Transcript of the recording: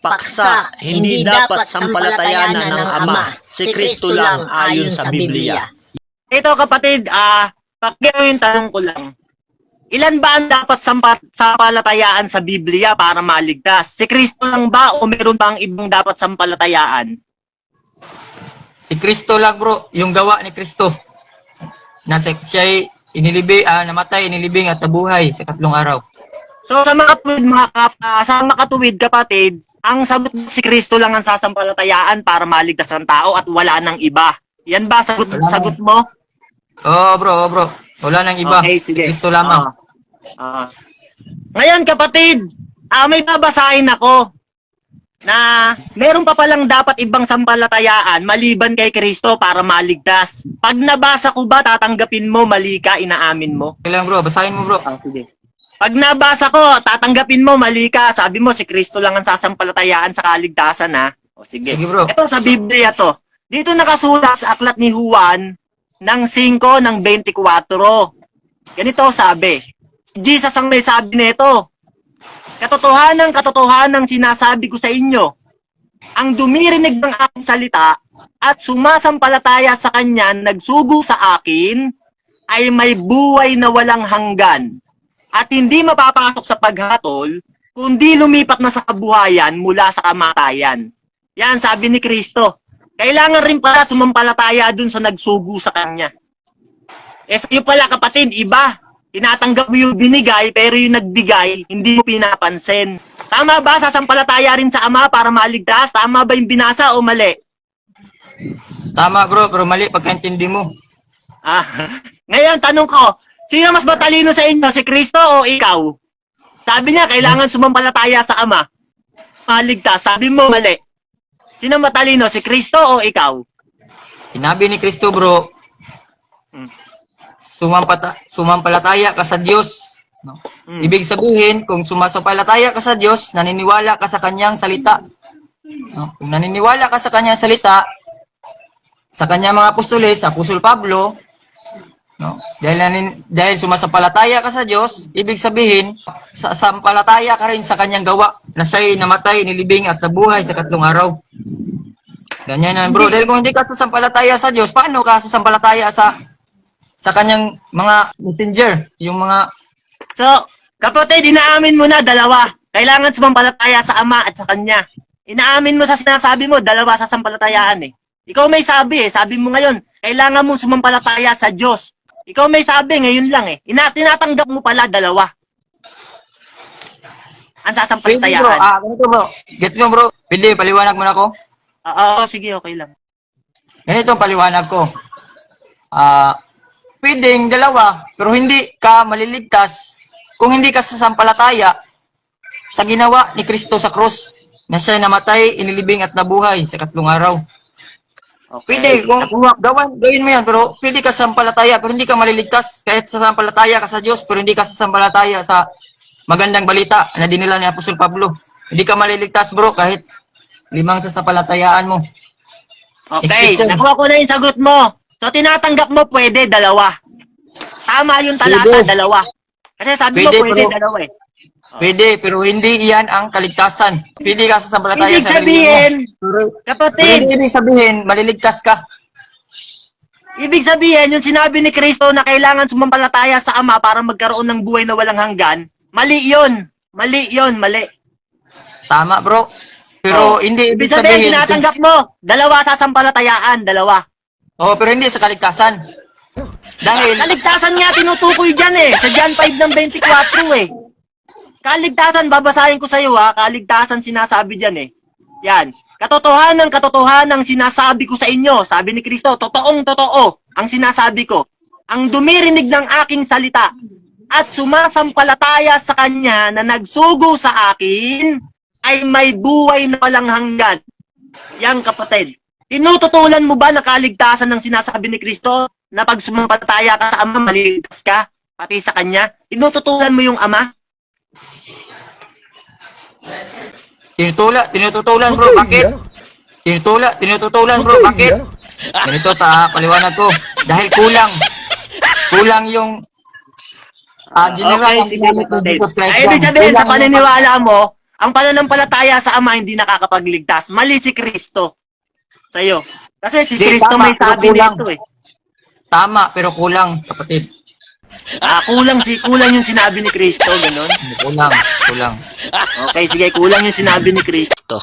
Paksa, hindi dapat sampalatayanan ng Ama. Si Kristo lang ayon sa Biblia. Ito kapatid, pakinggan yung tanong ko lang. Ilan ba ang dapat sampalatayaan sa Biblia para maligtas? Si Kristo lang ba o meron pang ibang dapat sampalatayaan? Si Kristo lang bro, yung gawa ni Kristo. Siya'y namatay, inilibing at nabuhay sa 3 araw. So sa makatuwid kapatid, ang sagot si Kristo lang ang sasampalatayaan para maligtas ang tao at wala nang iba. Yan ba sagot mo? Oo bro. Wala nang iba. Okay, sige. Kristo lamang. Ngayon kapatid, may babasahin ako na meron pa palang dapat ibang sampalatayaan maliban kay Kristo para maligtas. Pag nabasa ko ba, tatanggapin mo, mali ka, inaamin mo? Kailan bro, basahin mo bro. Sige. Pag nabasa ko, tatanggapin mo, mali ka. Sabi mo, si Kristo lang ang sasampalatayaan sa kaligtasan, ha? O sige. Sige bro. Ito sa Biblia to. Dito nakasulat sa aklat ni Juan ng 5 ng 24. Ganito sabi. Jesus ang may sabi nito. Katotohanan sinasabi ko sa inyo. Ang dumirinig ng aking salita at sumasampalataya sa kanya nagsugo sa akin ay may buhay na walang hanggan. At hindi mapapasok sa paghatol, kundi lumipat na sa kabuhayan mula sa kamatayan. Yan, sabi ni Kristo. Kailangan rin pala sumampalataya dun sa nagsugo sa kanya. Sa'yo pala kapatid, iba. Tinatanggap mo yung binigay, pero yung nagbigay, hindi mo pinapansin. Tama ba? Sasampalataya rin sa Ama para maligtas? Tama ba yung binasa o mali? Tama bro, pero mali pagkaintindi mo. Ngayon, tanong ko, sino mas matalino sa inyo, si Kristo o ikaw? Sabi niya, kailangan sumampalataya sa Ama. Maligtas. Sabi mo, mali. Sino matalino, si Kristo o ikaw? Sinabi ni Kristo bro, sumampalataya ka sa Diyos. No? Ibig sabihin, kung sumasampalataya ka sa Diyos, naniniwala ka sa Kanyang salita. No? Kung naniniwala ka sa Kanyang salita, sa Kanyang mga apostoles, Apostol Pablo, no? Dahil sumasampalataya ka sa Diyos, ibig sabihin, sampalataya ka rin sa Kanyang gawa, na siya'y namatay, nilibing at nabuhay sa 3 araw. Ganyan yan bro. Dahil kung hindi ka sasampalataya sa Diyos, paano ka sasampalataya sa Kanyang mga messenger, yung mga... So, kapatid, inaamin mo na dalawa. Kailangan sumampalataya sa Ama at sa Kanya. Inaamin mo sa sinasabi mo, dalawa sa sampalatayaan eh. Ikaw may sabi eh. Sabi mo ngayon, kailangan mong sumampalataya sa Diyos. Ikaw may sabi, ngayon lang eh. Tinatanggap mo pala dalawa. Ang sasampalatayaan. Pwede bro, ganito bro. Get mo bro. Pwede, paliwanag mo na ako? Oo, sige, okay lang. Ganito ang paliwanag ko. Pwedeng dalawa, pero hindi ka maliligtas kung hindi ka sasampalataya sa ginawa ni Kristo sa krus, na siya namatay, inilibing at nabuhay sa 3 araw. Okay. Pwede, kung gawin mo yan, pero pwede ka sampalataya, pero hindi ka maliligtas. Kahit sasampalataya ka sa Diyos, pero hindi ka sasampalataya sa magandang balita na dinila ni Apostol Pablo. Hindi ka maliligtas bro, kahit 5 sasampalatayaan mo. Okay, nakuha ko na yung sagot mo. So, tinatanggap mo, pwede, dalawa. Tama yung talata, dalawa. Kasi sabi mo, pwede, dalawa eh. Pwede, pero hindi iyan ang kaligtasan. Pwede ka sasampalataya sa relihiyon mo. Kapatid, ibig sabihin, maliligtas ka. Ibig sabihin, yung sinabi ni Kristo na kailangan sumampalataya sa Ama para magkaroon ng buhay na walang hanggan, mali yun. Mali yun, mali. Tama bro. Pero hindi ibig sabihin, tinatanggap mo, dalawa sasampalatayaan, dalawa. Oo, pero hindi sa kaligtasan. Dahil... Kaligtasan nga tinutukoy dyan eh. Sa John 5 ng 24 eh. Kaligtasan, babasahin ko sa'yo ha. Kaligtasan sinasabi dyan eh. Yan. Katotohanan sinasabi ko sa inyo. Sabi ni Kristo, totoo ang sinasabi ko. Ang dumirinig ng aking salita at sumasampalataya sa Kanya na nagsugo sa akin ay may buhay na walang hanggan. Yan kapatid. Tinututulan mo ba na kaligtasan ng sinasabi ni Kristo na pag sumampalataya ka sa Ama, maliligtas ka, pati sa Kanya? Tinututulan mo yung Ama? Tinututulan bro, bakit? Tinututulan bro, bakit? Ganito paliwanag ko. Dahil kulang yung general ang ginamit ng Jesus Christ. Ay, ibig sabihin, sa paniniwala mo, ang pananampalataya sa Ama hindi nakakapagligtas. Mali si Kristo sa'yo. Kasi si Di, Kristo tama, may pero sabi kulang. nito eh. Tama, pero kulang, kapatid. Kulang yung sinabi ni Kristo, ganun. Kulang. Okay, sige, kulang yung sinabi ni Kristo.